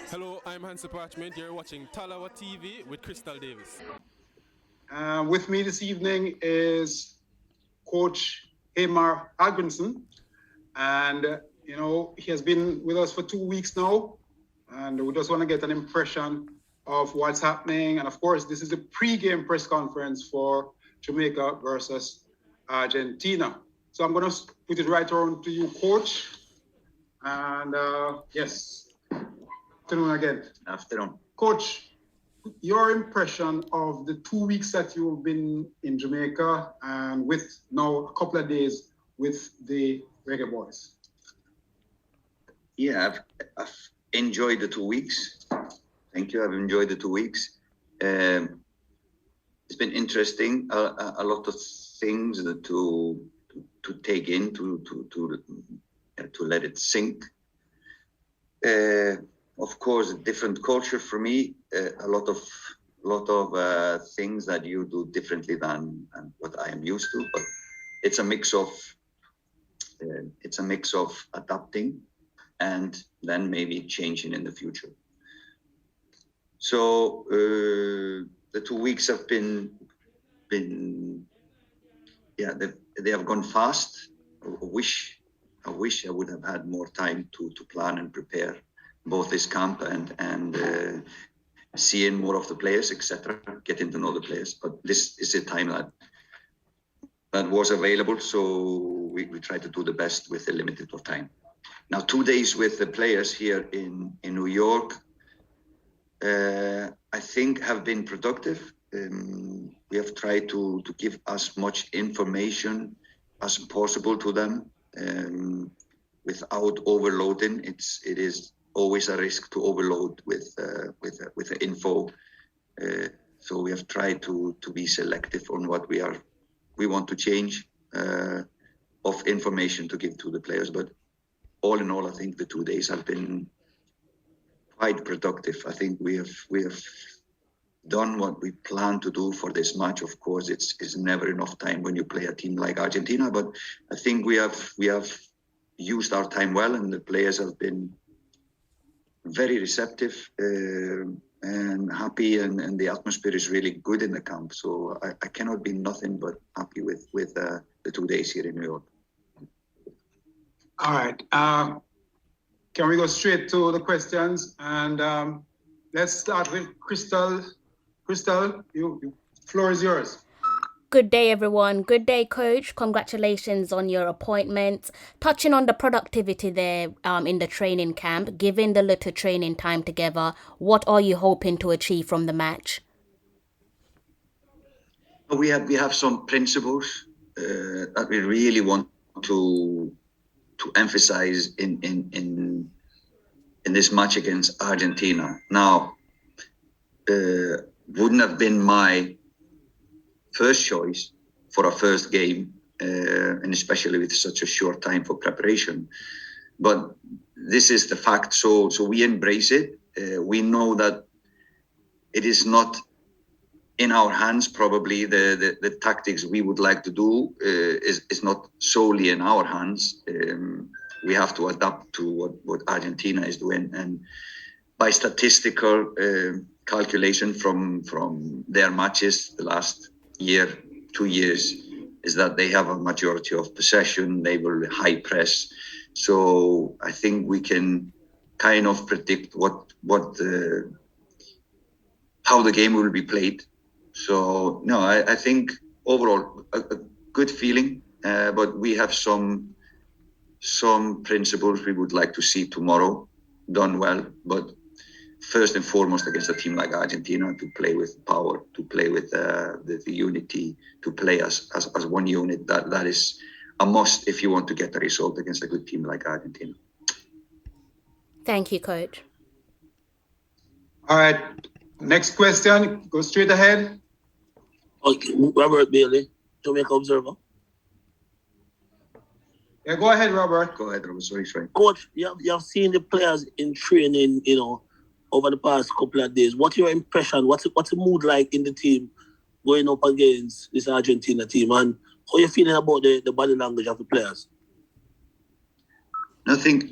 Hello, I'm Hansi Parchment. You're watching Tallawah TV with Crystal Davis. With me this evening is Coach Heimir Hallgrímsson. And, he has been with us for 2 weeks now. And we just want to get an impression of what's happening. And of course, this is a pre-game press conference for Jamaica versus Argentina. So I'm going to put it right around to you, Coach. And yes, afternoon again. Afternoon. Coach, your impression of the 2 weeks that you've been in Jamaica and with now a couple of days with the Reggae Boyz. Yeah, I've enjoyed the 2 weeks. Thank you. I've enjoyed the 2 weeks. It's been interesting. A lot of things to take in, to let it sink. Of course, a different culture for me. A lot of things that you do differently than what I am used to. But it's a mix of adapting and then maybe changing in the future. So the 2 weeks have been they have gone fast. I wish I would have had more time to plan and prepare both this camp and seeing more of the players, etc., getting to know the players. But this is a time that was available, so we tried to do the best with the limited of time. Now, 2 days with the players here in New York, I think have been productive. We have tried to give as much information as possible to them without overloading. It is always a risk to overload with the info. So we have tried to be selective on what we want to change of information to give to the players. But all in all, I think the 2 days have been quite productive. I think we have done what we plan to do for this match. Of course, it's never enough time when you play a team like Argentina, but I think we have used our time well, and the players have been very receptive and happy, and the atmosphere is really good in the camp. So I cannot be nothing but happy with the 2 days here in New York. All right. Can we go straight to the questions? And let's start with Crystal. Crystal, the floor is yours. Good day, everyone. Good day, Coach. Congratulations on your appointment. Touching on the productivity there in the training camp, given the little training time together, what are you hoping to achieve from the match? We have some principles that we really want to emphasize in this match against Argentina. Now, wouldn't have been my first choice for a first game, and especially with such a short time for preparation. But this is the fact, so we embrace it. We know that it is not in our hands. Probably the tactics we would like to do is not solely in our hands. We have to adapt to what Argentina is doing, and by statistical calculation from their matches the last year, 2 years, is that they have a majority of possession. They will high press. So I think we can kind of predict how the game will be played. So no, I think overall a good feeling, but we have some principles we would like to see tomorrow done well. But first and foremost, against a team like Argentina, to play with power, to play with the unity, to play as one unit. That is a must if you want to get a result against a good team like Argentina. Thank you, Coach. All right. Next question. Go straight ahead. Okay, Robert Bailey, Jamaica Observer. Yeah, go ahead, Robert. Go ahead, Robert. Sorry. Coach, you have seen the players in training, over the past couple of days. What's your impression? What's the mood like in the team going up against this Argentina team? And how are you feeling about the body language of the players? I think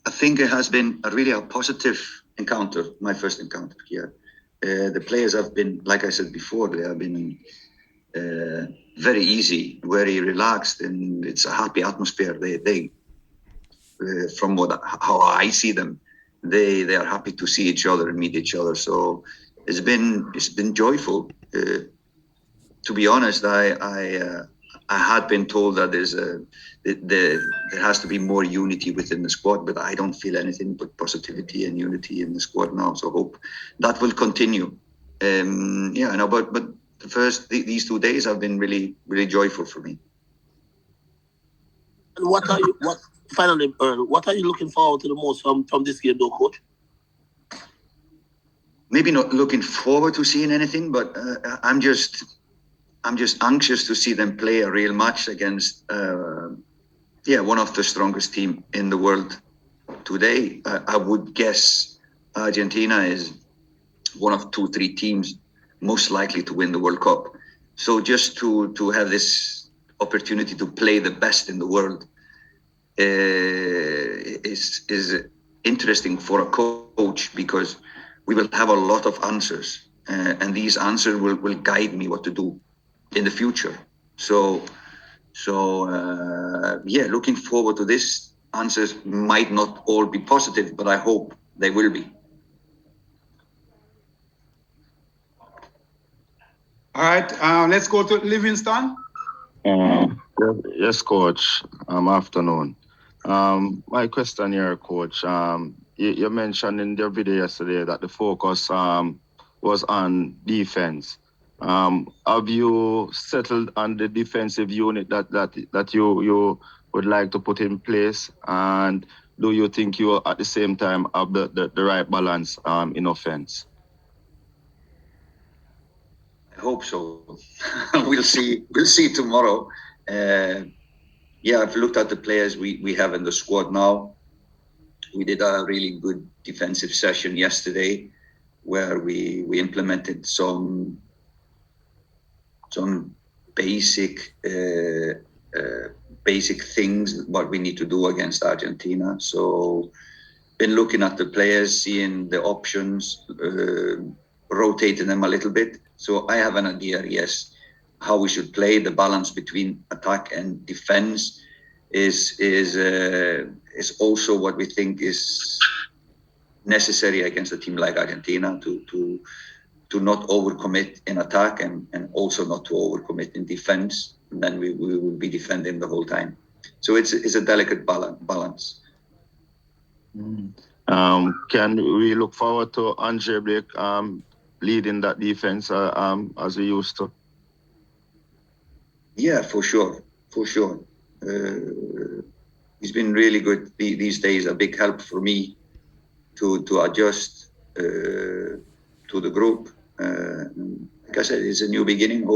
I think it has been a positive encounter, my first encounter here. The players have been, like I said before, they have been very easy, very relaxed, and it's a happy atmosphere. They from how I see them, they are happy to see each other and meet each other. So it's been joyful. To be honest, I had been told that there has to be more unity within the squad, but I don't feel anything but positivity and unity in the squad now. So hope that will continue. But these 2 days have been really, really joyful for me. And what are you looking forward to the most from this game, though, Coach? Maybe not looking forward to seeing anything, but I'm just anxious to see them play a real match against one of the strongest team in the world today. I would guess Argentina is one of 2-3 teams most likely to win the World Cup. So just to have this opportunity to play the best in the world is interesting for a coach, because we will have a lot of answers, and these answers will guide me what to do in the future. So looking forward to this. Answers might not all be positive, but I hope they will be. All right, let's go to Livingston. Yes, Coach. Afternoon. My question here, Coach. You mentioned in your video yesterday that the focus was on defense. Have you settled on the defensive unit that you would like to put in place? And do you think you at the same time have the right balance in offense? I hope so. We'll see tomorrow. I've looked at the players we have in the squad now. We did a really good defensive session yesterday, where we implemented some basic things what we need to do against Argentina. So been looking at the players, seeing the options, rotating them a little bit. So I have an idea, yes, how we should play. The balance between attack and defense is also what we think is necessary against a team like Argentina, to not overcommit in attack and also not to overcommit in defense. And then we will be defending the whole time. So it's a delicate balance. Can we look forward to Andre Blake leading that defense as we used to? Yeah, for sure. He's been really good these days. A big help for me to adjust to the group. Like I said, it's a new beginning.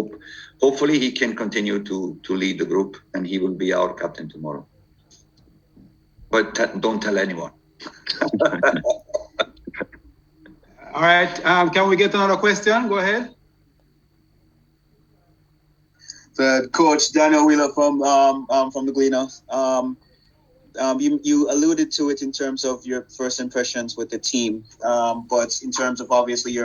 Hopefully he can continue to lead the group, and he will be our captain tomorrow. But don't tell anyone. All right, can we get another question? Go ahead. Coach Daniel Wheeler from the Gleaners. You alluded to it in terms of your first impressions with the team, but in terms of obviously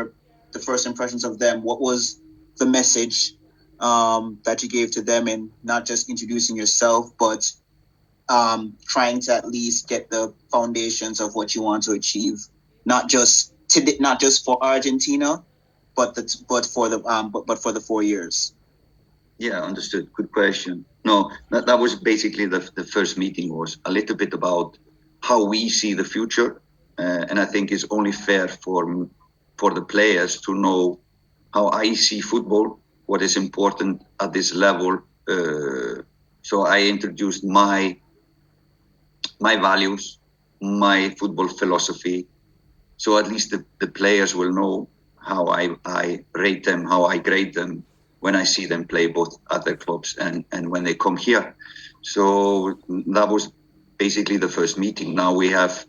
the first impressions of them, what was the message that you gave to them, and not just introducing yourself, but trying to at least get the foundations of what you want to achieve, not just for Argentina, but for the 4 years. Yeah, understood. Good question. No, that was basically the first meeting, was a little bit about how we see the future, and I think it's only fair for the players to know how I see football, what is important at this level. So I introduced my values, my football philosophy, so at least the players will know how I rate them, how I grade them when I see them play both at their clubs and when they come here. So that was basically the first meeting. Now we have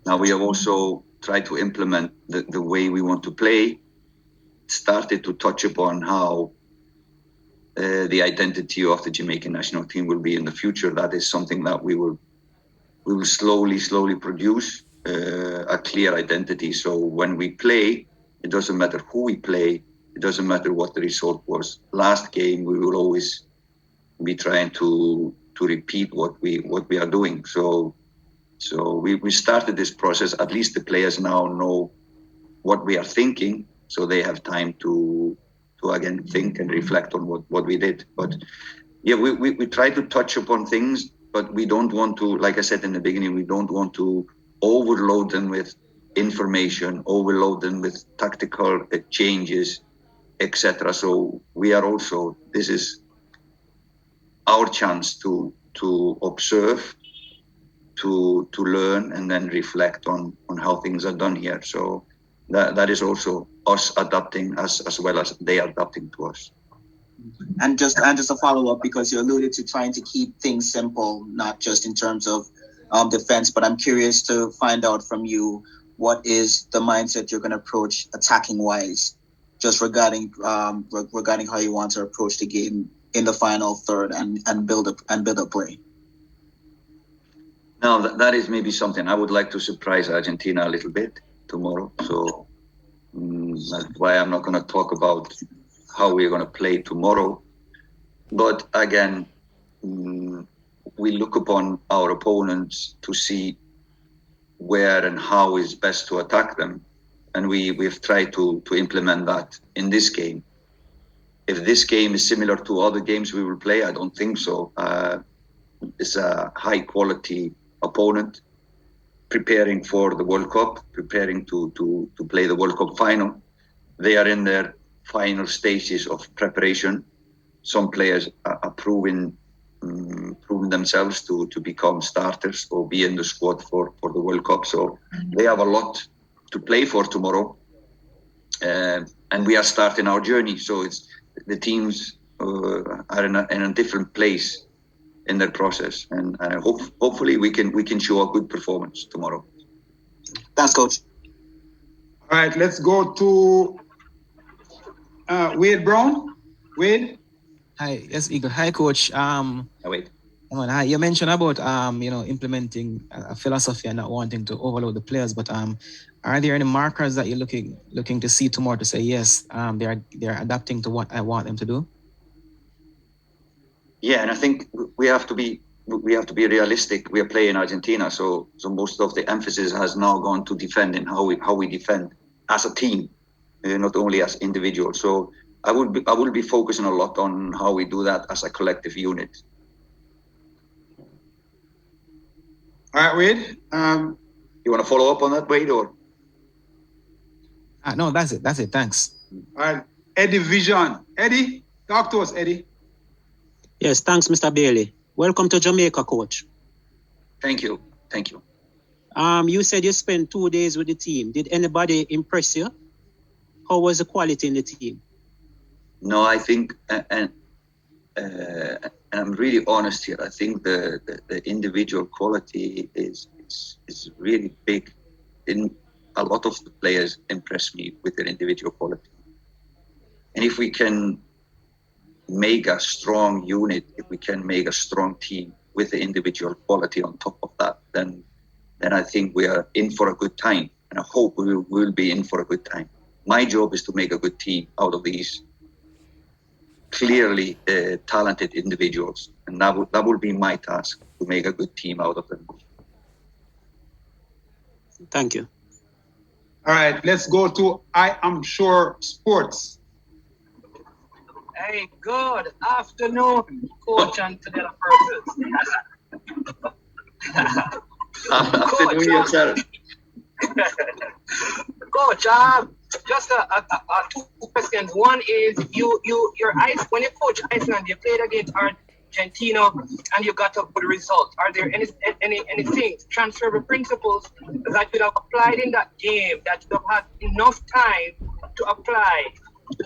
also tried to implement the way we want to play, started to touch upon how the identity of the Jamaican national team will be in the future. That is something that we will we will slowly produce a clear identity. So when we play, it doesn't matter who we play, it doesn't matter what the result was. Last game, we will always be trying to repeat what we are doing. So we started this process. At least the players now know what we are thinking, so they have time to again think and reflect on what we did. But yeah, we try to touch upon things, but we don't want to, like I said in the beginning, we don't want to overload them with information, overload them with tactical changes, etc. So we are also, this is our chance to observe, to learn, and then reflect on how things are done here. So that is also us adapting as well as they adapting to us. And just a follow up, because you alluded to trying to keep things simple, not just in terms of defense, but I'm curious to find out from you, what is the mindset you're going to approach attacking wise, just regarding how you want to approach the game in the final third and build up play. Now that is maybe something I would like to surprise Argentina a little bit tomorrow. So that's why I'm not going to talk about how we're going to play tomorrow. But again, we look upon our opponents to see where and how is best to attack them. And we've tried to implement that in this game. If this game is similar to other games we will play, I don't think so. It's a high quality opponent preparing for the World Cup, preparing to play the World Cup final. They are in their final stages of preparation. Some players are proving themselves to become starters or be in the squad for the World Cup. So they have a lot to play for tomorrow. And we are starting our journey. So it's the teams are in a different place in their process. And hopefully we can show a good performance tomorrow. Thanks, Coach. All right, let's go to Wade Brown. Wade? Hi, yes, Eagle. Hi, Coach. Wait. Hi. You mentioned about implementing a philosophy and not wanting to overload the players, but are there any markers that you're looking to see tomorrow to say yes, they're adapting to what I want them to do? Yeah, and I think we have to be realistic. We are playing Argentina, so most of the emphasis has now gone to defending, how we defend as a team, not only as individuals. So I will be focusing a lot on how we do that as a collective unit. All right, Wade. You want to follow up on that, Wade, or? No, that's it. Thanks. All right, Eddie Vision. Eddie, talk to us, Eddie. Yes, thanks, Mr. Bailey. Welcome to Jamaica, Coach. Thank you. You said you spent 2 days with the team. Did anybody impress you? How was the quality in the team? No, I think, and I'm really honest here, I think the individual quality is really big. A lot of the players impress me with their individual quality. And if we can make a strong unit, if we can make a strong team with the individual quality on top of that, then I think we are in for a good time. And I hope we will be in for a good time. My job is to make a good team out of these clearly talented individuals. And that will be my task, to make a good team out of them. Thank you. All right, let's go to I Am Sure Sports. Hey, good afternoon, Coach and to the other persons. Afternoon, yourself. Coach, just two questions. One is your ice when you coach Iceland, you played against Argentina and you got a good result. Are there any things, transferable principles that you have applied in that game that you have had enough time to apply to the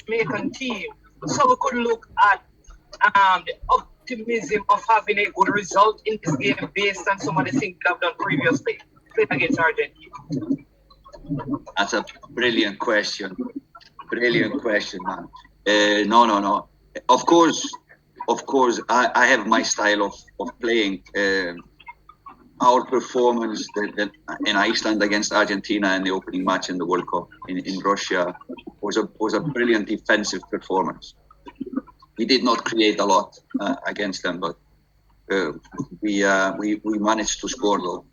Jamaican team, so we could look at the optimism of having a good result in this game based on some of the things we have done previously against Argentina? That's a brilliant question. Brilliant question, man. No. Of course, of course, I have my style of playing. Our performance in Iceland against Argentina in the opening match in the World Cup in Russia was a brilliant defensive performance. We did not create a lot against them, but we managed to score though.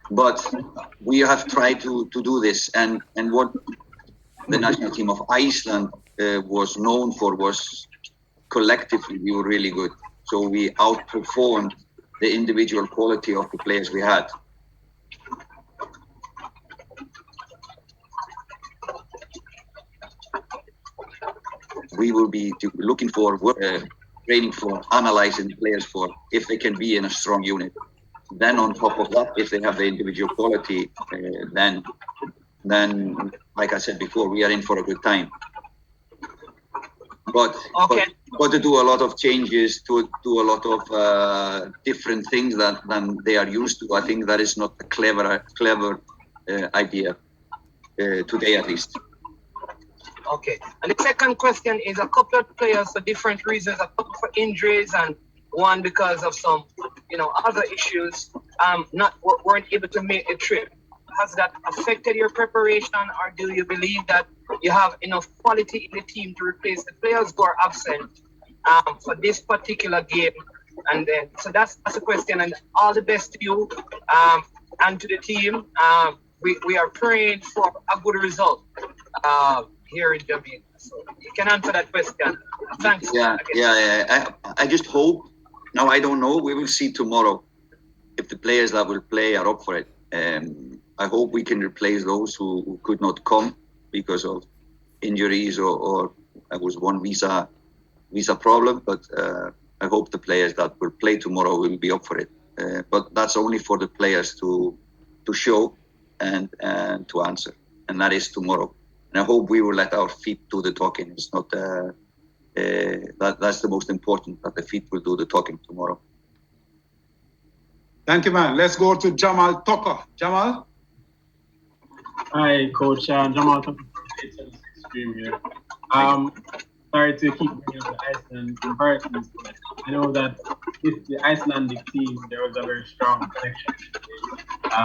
But we have tried to do this, and what the national team of Iceland was known for was collectively we were really good. So we outperformed the individual quality of the players we had. We will be looking for, training for, analyzing players for if they can be in a strong unit. Then on top of that, if they have the individual quality, then like I said before, we are in for a good time. But to do a lot of changes, to do a lot of different things than they are used to, I think that is not a clever idea today, at least. Okay. And the second question is a couple of players for different reasons, a couple for injuries and one because of some, other issues, weren't able to make the trip. Has that affected your preparation, or do you believe that you have enough quality in the team to replace the players who are absent for this particular game? And then, so that's the question. And all the best to you and to the team. We are praying for a good result here in Jamaica. So you can answer that question. Thanks. Yeah. I just hope. Now I don't know. We will see tomorrow if the players that will play are up for it. I hope we can replace those who could not come because of injuries or there was one visa problem. But I hope the players that will play tomorrow will be up for it. But that's only for the players to show and to answer, and that is tomorrow. And I hope we will let our feet do the talking. It's not that's the most important, that the feet will do the talking tomorrow. Thank you, man. Let's go to Jamal Tucker. Jamal? Hi, Coach. Jamal Tucker from Stream here. Sorry to keep bringing up the Iceland comparisons, but I know that with the Icelandic team, there was a very strong connection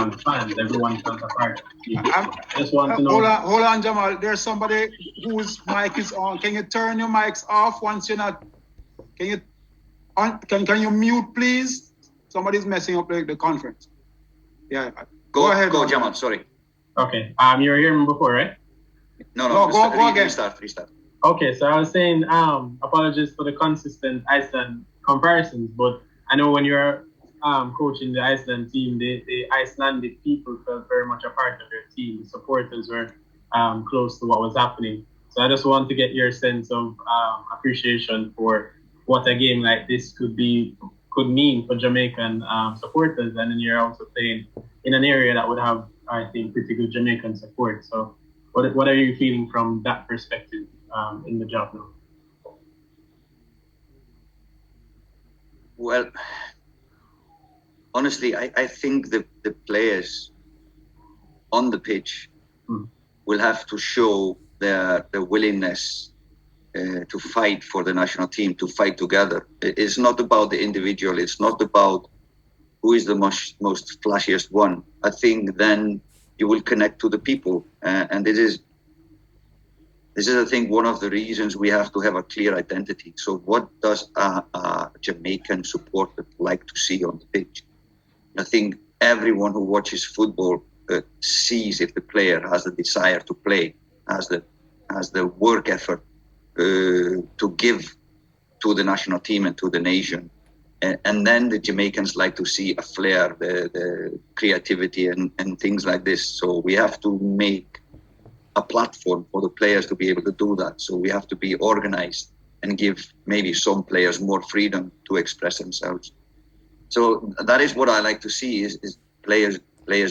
with fans. Everyone felt a part of the team. I just want to know. Hold on, Jamal. There's somebody whose mic is on. Can you turn your mics off once you're not? Can you mute, please? Somebody's messing up the conference. Yeah. Go ahead. Go, Jamal. Sorry. Okay. You were hearing me before, right? No. Go again. Restart. Okay, so I was saying, apologies for the consistent Iceland comparisons, but I know when you're coaching the Iceland team, the Icelandic people felt very much a part of their team. The supporters were close to what was happening. So I just want to get your sense of appreciation for what a game like this could mean for Jamaican supporters, and then you're also playing in an area that would have, I think, pretty good Jamaican support. So what are you feeling from that perspective in the job now? Well, honestly, I think the players on the pitch will have to show their willingness to fight for the national team, to fight together. It's not about the individual. It's not about who is the most flashiest one. I think then you will connect to the people, and this is, I think, one of the reasons we have to have a clear identity. So what does a Jamaican supporter like to see on the pitch? I think everyone who watches football sees if the player has the desire to play, has the work effort to give to the national team and to the nation. And then the Jamaicans like to see a flair, the creativity and things like this. So we have to make a platform for the players to be able to do that. So we have to be organized and give maybe some players more freedom to express themselves. So that is what I like to see is players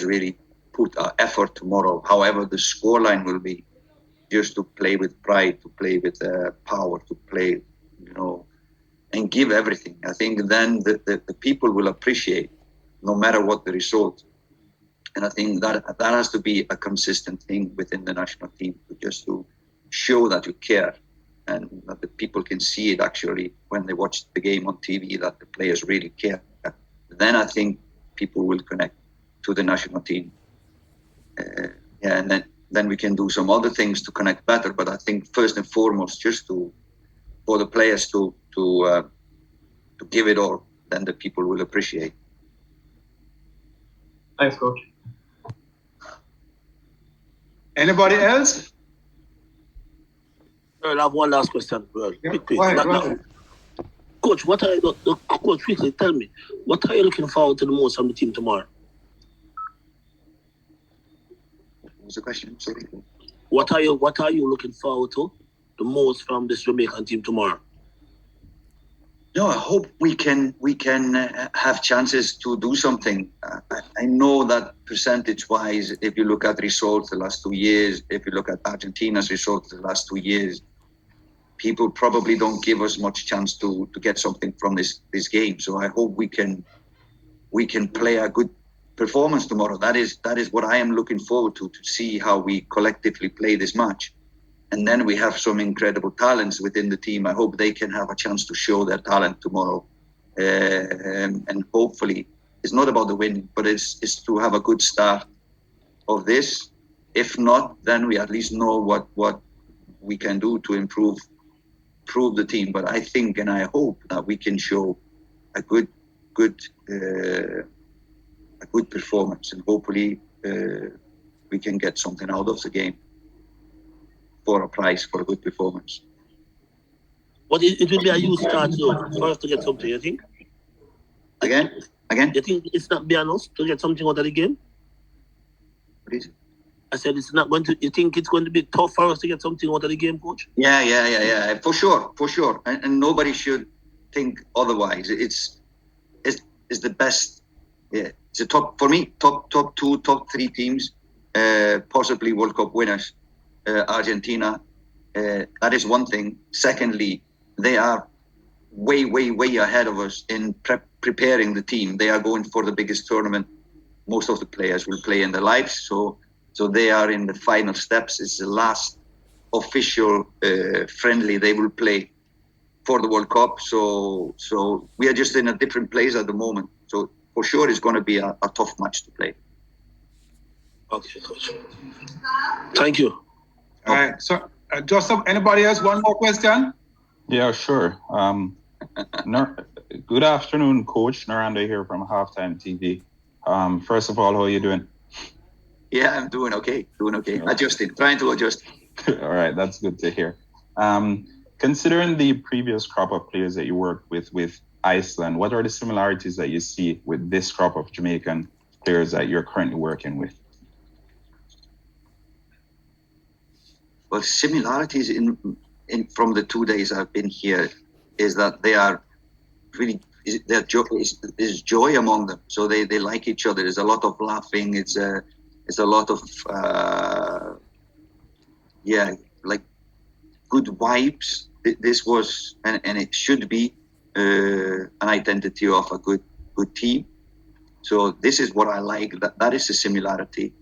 really put effort tomorrow, however the scoreline will be, just to play with pride, to play with power, to play, and give everything. I think then the people will appreciate no matter what the result. And I think that has to be a consistent thing within the national team, just to show that you care and that the people can see it actually when they watch the game on TV, that the players really care, then I think people will connect to the national team. And then we can do some other things to connect better. But I think first and foremost, just for the players to give it all, then the people will appreciate. Thanks, Coach. Anybody else? I have one last question. Well, Yeah, quick. go ahead. Coach, Coach, quickly tell me, what are you looking forward to the most from the team tomorrow? What was the question? Sorry. What are you looking forward to the most from this Jamaican team tomorrow? No, I hope we can have chances to do something. I know that percentage-wise, if you look at results the last 2 years, if you look at Argentina's results the last 2 years, people probably don't give us much chance to get something from this game. So I hope we can play a good performance tomorrow. That is what I am looking forward to see how we collectively play this match. And then we have some incredible talents within the team. I hope they can have a chance to show their talent tomorrow. And hopefully, it's not about the win, but it's to have a good start of this. If not, then we at least know what we can do to improve the team. But I think and I hope that we can show a good performance, and hopefully we can get something out of the game for a prize for a good performance. But it will be a huge start for us to get something, you think? Again? You think it's not be on us to get something out of the game? What is it? I said it's not going to. You think it's going to be tough for us to get something out of the game, Coach? Yeah. For sure. And nobody should think otherwise. It's the best. Yeah, it's the top for me. Top 2, top 3 teams, possibly World Cup winners. Argentina, that is one thing. Secondly, they are way ahead of us in preparing the team. They are going for the biggest tournament most of the players will play in their lives. So they are in the final steps. It's the last official friendly they will play for the World Cup. So we are just in a different place at the moment. So for sure, it's going to be a tough match to play. Okay, Coach. Thank you. All right. So, Joseph, anybody else? One more question? Yeah, sure. Good afternoon, Coach. Naranda here from Halftime TV. First of all, how are you doing? Yeah, I'm doing okay. Trying to adjust. All right, that's good to hear. Considering the previous crop of players that you worked with Iceland, what are the similarities that you see with this crop of Jamaican players that you're currently working with? Well, similarities in from the 2 days I've been here is that they are really there's joy among them. So they like each other. There's a lot of laughing. It's a lot of like good vibes. This was and it should be an identity of a good team. So this is what I like. That is a similarity.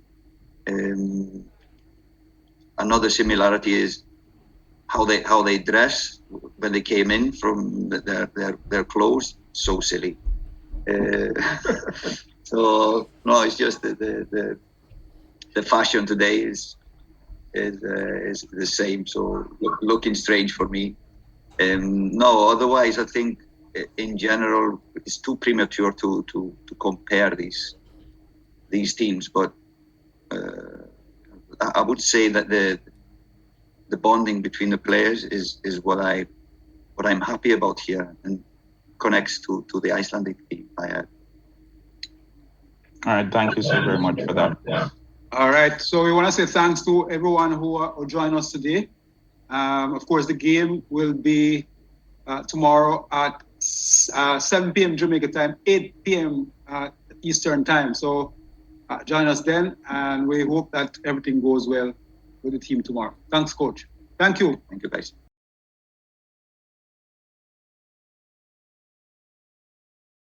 Another similarity is how they dress when they came in from their clothes. So silly. So no, it's just the fashion today is the same. So looking strange for me. No, otherwise I think in general it's too premature to compare these teams, but. I would say that the bonding between the players is what I'm happy about here and connects to the Icelandic team I had. All right, thank you so very much for that. All right, so we want to say thanks to everyone who joined us today. Of course, the game will be tomorrow at 7 p.m. Jamaica time, 8 p.m. Eastern time. So join us then, and we hope that everything goes well with the team tomorrow. Thanks, Coach. Thank you. Thank you, guys.